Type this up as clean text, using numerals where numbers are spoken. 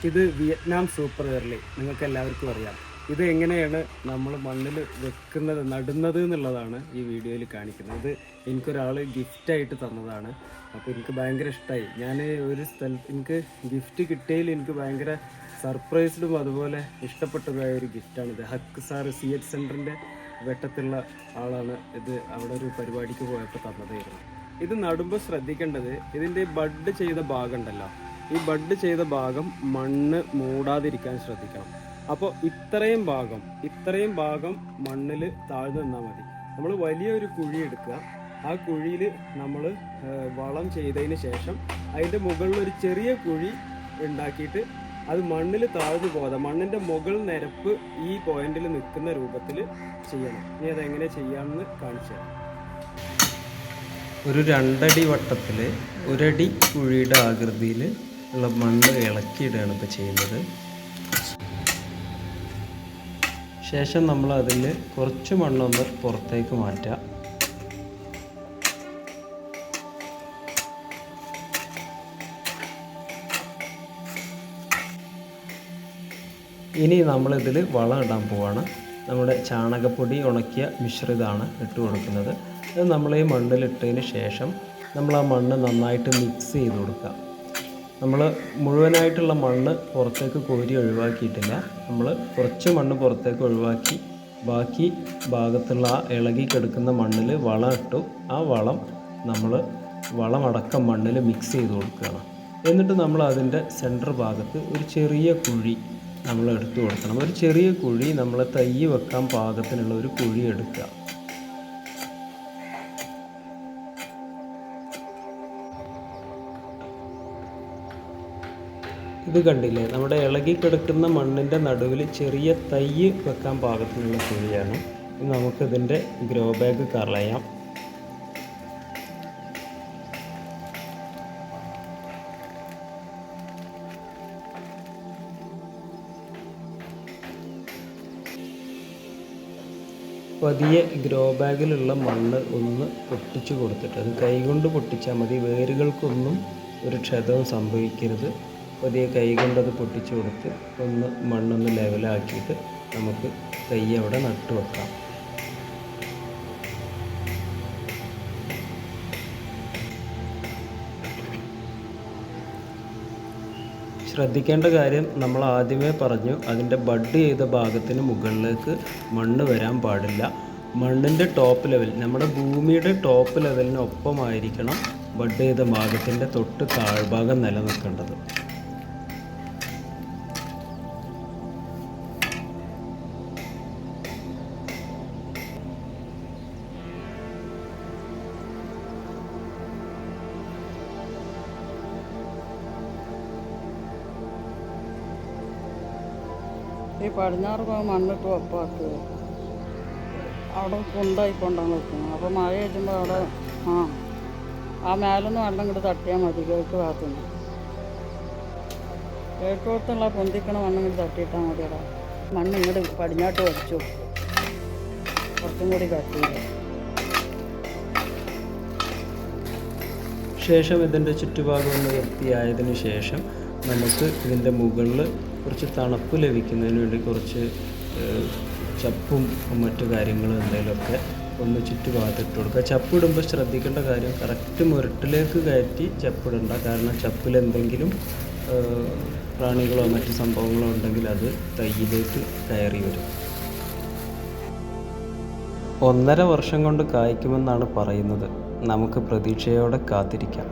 ഇത് Vietnam super early, നിങ്ങൾക്ക് എല്ലാവർക്കും അറിയാം. ഇത് എങ്ങനെയാണ് നമ്മൾ മണ്ണിൽ വെക്കുന്നത്, നടുന്നത് എന്നുള്ളതാണ് ഈ വീഡിയോയിൽ കാണിക്കുന്നത്. ഇത് എനിക്കൊരാൾ ഗിഫ്റ്റായിട്ട് തന്നതാണ്. അപ്പോൾ എനിക്ക് ഭയങ്കര ഇഷ്ടമായി. ഞാൻ ഒരു സ്ഥലത്ത് എനിക്ക് ഗിഫ്റ്റ് കിട്ടിയതിൽ എനിക്ക് ഭയങ്കര സർപ്രൈസ്ഡും അതുപോലെ ഇഷ്ടപ്പെട്ടതായ ഒരു ഗിഫ്റ്റാണിത്. ഹക്ക് സാർ CH സെൻറ്ററിൻ്റെ വെട്ടത്തുള്ള ആളാണ് ഇത്. അവിടെ ഒരു പരിപാടിക്ക് പോയപ്പോൾ തന്നതായിരുന്നു. ഇത് നടുമ്പോൾ ശ്രദ്ധിക്കേണ്ടത്, ഇതിൻ്റെ ബഡ് ചെയ്ത ഭാഗം ഉണ്ടല്ലോ, ഈ ബഡ് ചെയ്ത ഭാഗം മണ്ണ് മൂടാതിരിക്കാൻ ശ്രദ്ധിക്കണം. അപ്പോൾ ഇത്രയും ഭാഗം മണ്ണിൽ താഴ്ന്നു നിന്നാൽ മതി. നമ്മൾ വലിയൊരു കുഴി എടുക്കുക, ആ കുഴിയിൽ നമ്മൾ വളം ചെയ്തതിന് ശേഷം അതിൻ്റെ മുകളിൽ ഒരു ചെറിയ കുഴി ഉണ്ടാക്കിയിട്ട് അത് മണ്ണിൽ താഴ്ന്നു പോകാതെ മണ്ണിൻ്റെ മുകൾ നിരപ്പ് ഈ പോയിന്റിൽ നിൽക്കുന്ന രൂപത്തിൽ ചെയ്യണം. ഇനി അതെങ്ങനെ ചെയ്യാമെന്ന് കാണിച്ചു തരാം. ഒരു 2 അടി വട്ടത്തിൽ 1 അടി കുഴിയുടെ ആകൃതിയിൽ ഉള്ള മണ്ണ് ഇളക്കിയിടുകയാണ് ഇപ്പോൾ ചെയ്യുന്നത്. ശേഷം നമ്മൾ അതിൽ കുറച്ച് മണ്ണൊന്ന് പുറത്തേക്ക് മാറ്റുക. ഇനി നമ്മളിതിൽ വളം ഇടാൻ പോവാണ്. നമ്മുടെ ചാണകപ്പൊടി ഉണക്കിയ മിശ്രിതമാണ് ഇട്ട് കൊടുക്കുന്നത്. അത് നമ്മൾ ഈ മണ്ണിലിട്ടതിന് ശേഷം നമ്മൾ ആ മണ്ണ് നന്നായിട്ട് മിക്സ് ചെയ്ത് കൊടുക്കുക. നമ്മൾ മുഴുവനായിട്ടുള്ള മണ്ണ് പുറത്തേക്ക് കോരി ഒഴിവാക്കിയിട്ടില്ല. നമ്മൾ കുറച്ച് മണ്ണ് പുറത്തേക്ക് ഒഴിവാക്കി ബാക്കി ഭാഗത്തുള്ള ആ ഇളകി കിടക്കുന്ന മണ്ണിൽ വളം ഇട്ടു. ആ വളമടക്കം മണ്ണിൽ മിക്സ് ചെയ്ത് കൊടുക്കുകയാണ്. എന്നിട്ട് നമ്മൾ അതിൻ്റെ സെൻറ്റർ ഭാഗത്ത് ഒരു ചെറിയ കുഴി നമ്മൾ എടുത്തു കൊടുക്കണം. ഒരു ചെറിയ കുഴി, നമ്മൾ തൈ വെക്കാൻ പാകത്തിനുള്ള ഒരു കുഴി എടുക്കുക. ഇത് കണ്ടില്ലേ, നമ്മുടെ ഇളകി കിടക്കുന്ന മണ്ണിൻ്റെ നടുവിൽ ചെറിയ തൈ വെക്കാൻ പാകത്തിനുള്ള കുഴിയാണ്. നമുക്കിതിൻ്റെ ഗ്രോ ബാഗ് കളയാം. പതിയെ ഗ്രോ ബാഗിലുള്ള മണ്ണ് ഒന്ന് പൊട്ടിച്ചു കൊടുത്തിട്ട്, അത് കൈകൊണ്ട് പൊട്ടിച്ചാൽ മതി, വേരുകൾക്കൊന്നും ഒരു ക്ഷതവും സംഭവിക്കരുത്. പതിയെ കൈകൊണ്ടത് പൊട്ടിച്ചു കൊടുത്ത് ഒന്ന് മണ്ണൊന്ന് ലെവലാക്കിയിട്ട് നമുക്ക് തൈ അവിടെ നട്ടു വെക്കാം. ശ്രദ്ധിക്കേണ്ട കാര്യം, നമ്മൾ ആദ്യമേ പറഞ്ഞു, അതിൻ്റെ ബഡ് ചെയ്ത ഭാഗത്തിന് മുകളിലേക്ക് മണ്ണ് വരാൻ പാടില്ല. മണ്ണിൻ്റെ ടോപ്പ് ലെവൽ, നമ്മുടെ ഭൂമിയുടെ ടോപ്പ് ലെവലിന് ഒപ്പമായിരിക്കണം ബഡ് ചെയ്ത ഭാഗത്തിൻ്റെ തൊട്ട് താഴ്ഭാഗം നിലനിൽക്കേണ്ടത്. ഈ പടിഞ്ഞാറ് ഭാഗം മണ്ണിട്ട് ഒപ്പാക്കുക, അവിടെ കുണ്ടായി കൊണ്ടാണ് വെക്കുന്നത്. അപ്പോൾ മഴ കഴിക്കുമ്പോൾ അവിടെ ആ മേലൊന്ന് വെള്ളം ഇങ്ങോട്ട് തട്ടിയാൽ മതി. കിഴക്ക് ഭാഗത്തുനിന്ന് കിഴക്കോട്ടുള്ള പൊന്തിക്കണ മണ്ണ് ഇങ്ങോട്ട് തട്ടിയിട്ടാൽ മതി. അവിടെ മണ്ണ് ഇങ്ങോട്ട് പടിഞ്ഞാട്ട് വച്ചു കുറച്ചും കൂടി കട്ടിയില്ല. ശേഷം ഇതിൻ്റെ ചുറ്റുഭാഗം ഒന്ന് വൃത്തിയായതിന് ശേഷം നമുക്ക് ഇതിൻ്റെ മുകളിൽ കുറച്ച് തണുപ്പ് ലഭിക്കുന്നതിന് വേണ്ടി കുറച്ച് ചപ്പും മറ്റു കാര്യങ്ങളും എന്തെങ്കിലുമൊക്കെ ഒന്ന് ചുറ്റുഭാഗത്തിട്ട് കൊടുക്കുക. ചപ്പിടുമ്പോൾ ശ്രദ്ധിക്കേണ്ട കാര്യം, കറക്റ്റ് മുരട്ടിലേക്ക് കയറ്റി ചപ്പിടണ്ട. കാരണം ചപ്പിലെന്തെങ്കിലും പ്രാണികളോ മറ്റു സംഭവങ്ങളോ ഉണ്ടെങ്കിൽ അത് തൈയിലേക്ക് കയറി വരും. 1.5 വർഷം കൊണ്ട് കായ്ക്കുമെന്നാണ് പറയുന്നത്. നമുക്ക് പ്രതീക്ഷയോടെ കാത്തിരിക്കാം.